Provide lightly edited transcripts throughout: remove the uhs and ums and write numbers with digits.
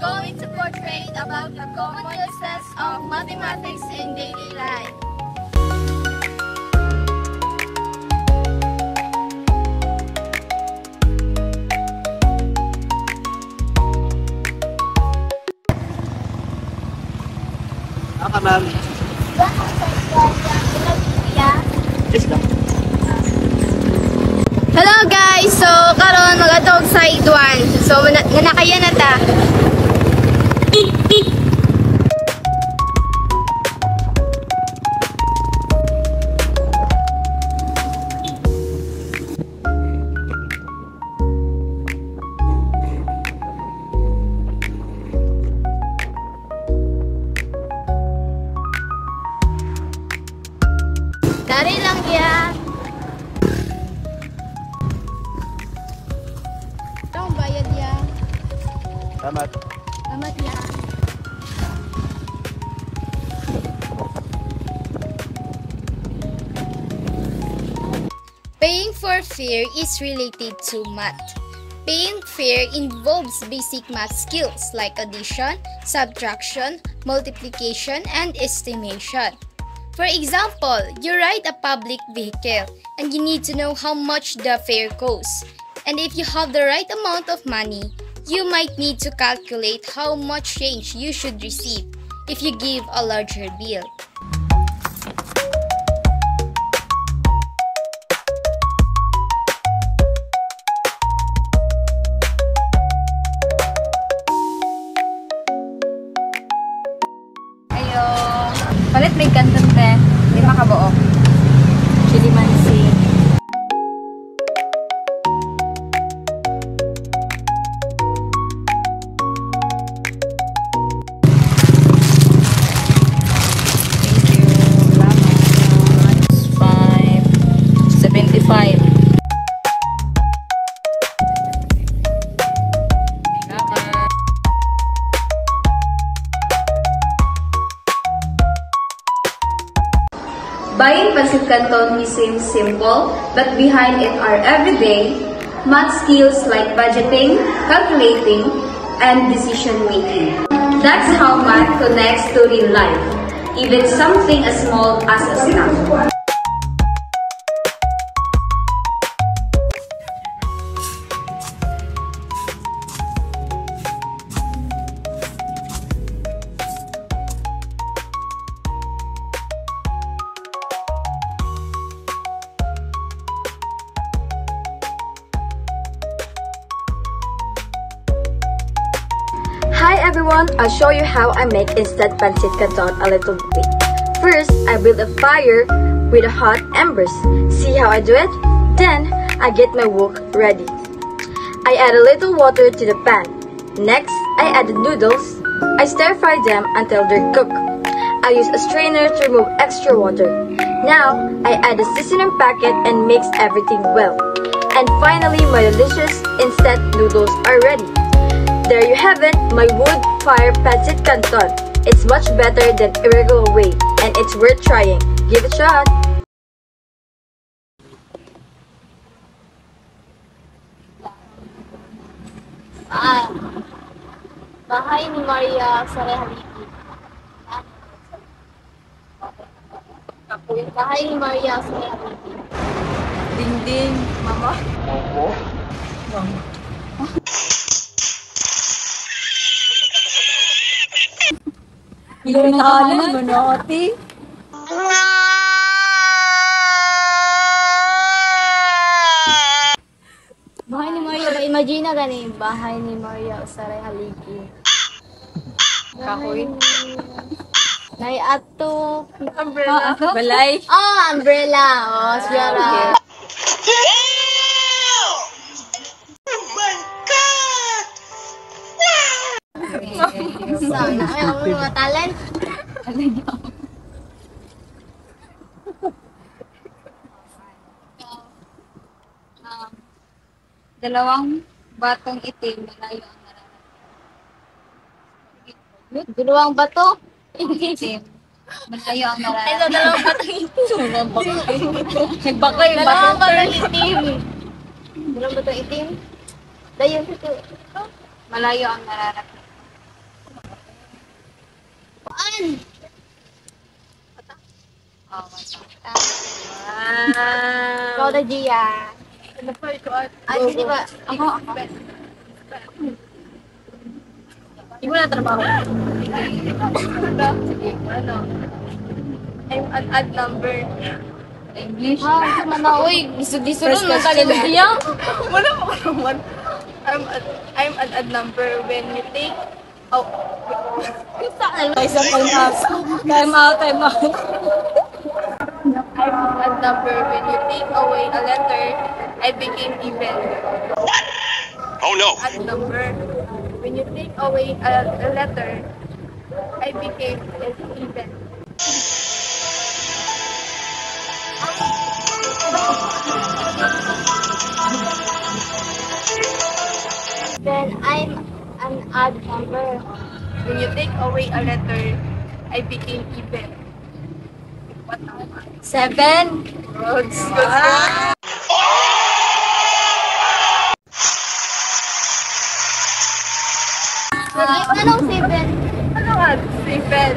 going to portray about the common uses of mathematics in daily life. Ma'am. Hello guys! So, karon mag-atog side 1. So, nanakayan na ta. Dari lang yan. Ito ang bayad yan. Salamat. Salamat yan. Paying for fare is related to math. Paying fare involves basic math skills like addition, subtraction, multiplication, and estimation. For example, you ride a public vehicle and you need to know how much the fare costs. And if you have the right amount of money, you might need to calculate how much change you should receive if you give a larger bill. Palit may kanton te, 5 kabuok. Chili mansi. Thank you. Salamat. 5.75. Buying pancit canton may seem simple, but behind it are everyday math skills like budgeting, calculating, and decision making. That's how math connects to real life, even something as small as a snack. Hi everyone, I'll show you how I make instant pancit canton a little bit. First, I build a fire with hot embers. See how I do it? Then, I get my wok ready. I add a little water to the pan. Next, I add the noodles. I stir fry them until they're cooked. I use a strainer to remove extra water. Now, I add the seasoning packet and mix everything well. And finally, my delicious instant noodles are ready. There you have it, my wood-fire pancit canton. It's much better than irregular way, and it's worth trying. Give it a shot. Bahay ni Maria sa Rehaliki. Bahay ni Maria sa Rehaliki. Ding-ding, mama. Mama. Ikaw na kalan mo na, ate. Bahay ni Maria, imagine na gani, bahay ni Maria sa Rehaliki. Kahoy. Nay ato. Umbrella. Balay. Oh, umbrella. Oh, siya ra. Sana ay ang mga talent. Dalawang batong itim na layo ang nararamdaman. Dalawang bato. Itim. Malayo ang nararamdaman. Ay, dalawang batong itim. Nagbakla yung Dalawang batong batong itim. Dalawang batong itim. Dayon ito. Malayo ang nararamdaman. Ikaw na, Gia. Ay, hindi ba? Ako. Hindi mo na trabaho. I'm an odd number. English. Uy, gusto rin mo talaga Gia. Wala mo naman. I'm an odd number when you take... Oh. Time out. I'm an odd number when you take away a letter, I became even. What? Oh no. Odd number. When you take away a letter, I became even. Then I'm an odd number. When you take away a letter, I became even. What am I? 7. Good. Anong 7? Ano nga? Seven.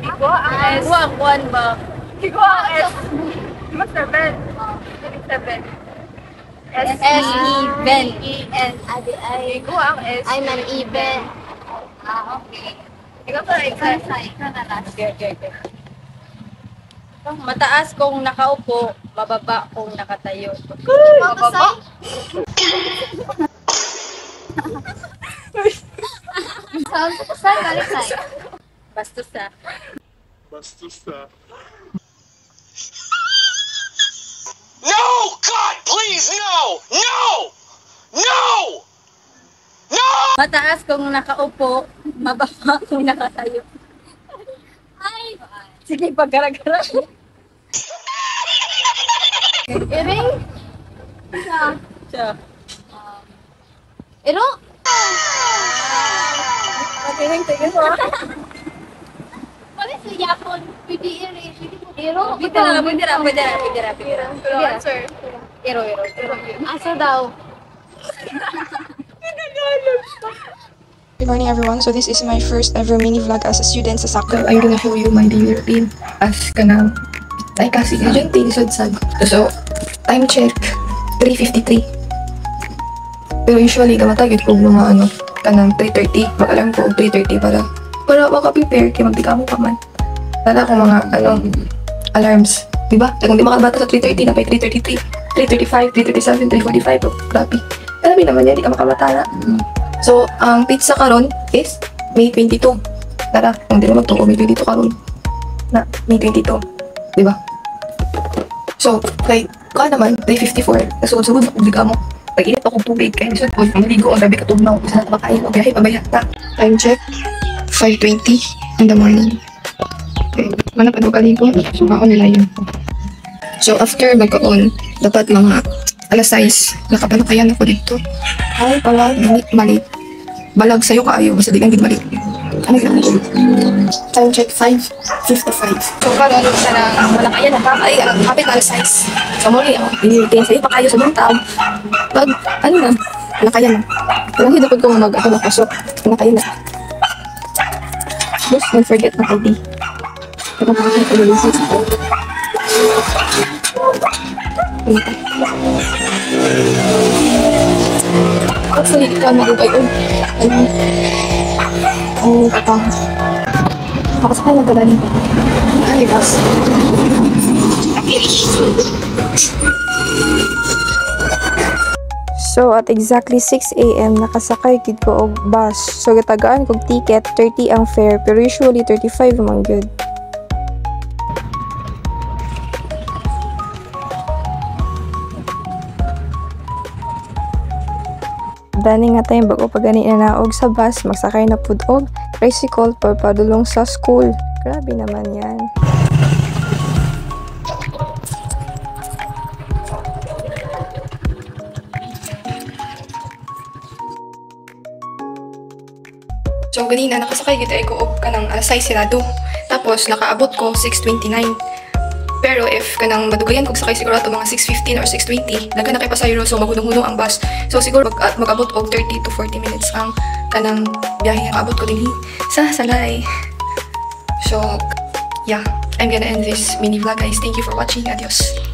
Igo ang S. One ba? Igo ang S. Di ba 7? 7. S-E-V-E-N. Igo ang S. I'm an even. Okay. Ikaw pa, ikaw na last. Okay. Mataas kung nakaupo, mababa kung nakatayo. Mababa? Saan galing tayo? Bastusa. No! God, please, no! No! No! No! Mataas kung nakaupo, mababa kung nakatayo. Ay! Sige, pagkara-gara. Iring? Siya. Iro? Mag-iring tayo mo. Pwede sa Yapon, pwede iring. Iro? Pwede ra. Pero answer. Iro. Asa daw? Good morning everyone. So this is my first ever mini vlog as a student sa So SACO. I'm gonna show you my daily routine as kanang ay kasi agent lisod sad. So time check 3:53. Pero usually gamatagid ko mga kanang 3:30. Mag-alarm ko og 3:30 para maka-prepare kay magdikamo pa man. Tala ko mga alarms, di ba? Kung di makabata sa 3:30 na pa 3:33, 3:35, 3:37, 3:45. Oh, grabe. Grabe naman yan, di ka makamatala. So, ang pizza karon is May 22. Tara, kung di na magtuo, May 22 karon. Na, May 22. Diba? So, like, naman, Day 54. Nasugod-sugod na kubliga mo. Pag-init akong tubig, kaya nisod po, maligo, ang grabe katugnaw. Isa na makain, o biyahe, pabayat na. Time check, 5:20 in the morning. Okay, manapad mo kaligo. So, maon nila yun. So, after magkaon, dapat mga alas 6, nakapanakayan ako dito. Ay, pala, malit. Balag sa'yo kaayo, basta di lang din malit. Ano yun? Time check, 5:55. So, karon sa nang malakayan na pa, ay, kapit na alas 6. So, muli, dinilitin sa'yo pa kayo sa buntag. Pag, malakayan na. Walang hinapod ko mag-ako na pasok. Malakayan na. Just don't forget na ID. Ito pa ako sa license ko. Actually, ikaw magubay o katang makasakay na talaga nito. Ay, bas. So at exactly 6 AM nakasakay gid ko og bus. So gitagaan kog ticket 30 ang fare pero usually 35 man gyud. Dani nga tayo bago pa gani na naog sa bus, magsakay na pud og tricycle padulong sa school. Grabe naman yan. So, ganina, nakasakay kita ko og kanang alas 6 sirado. Tapos, nakaabot ko 6:29. Pero if kanang madugayan kog sakay siguro ato mga 6:15 or 6:20, dagan na kay pasayro so maghunong-hunong ang bus. So siguro magabot og 30 to 40 minutes ang kanang biyahe ang abot ko dinhi sa Salay. So, yeah, I'm gonna end this mini vlog, guys. Thank you for watching. Adios.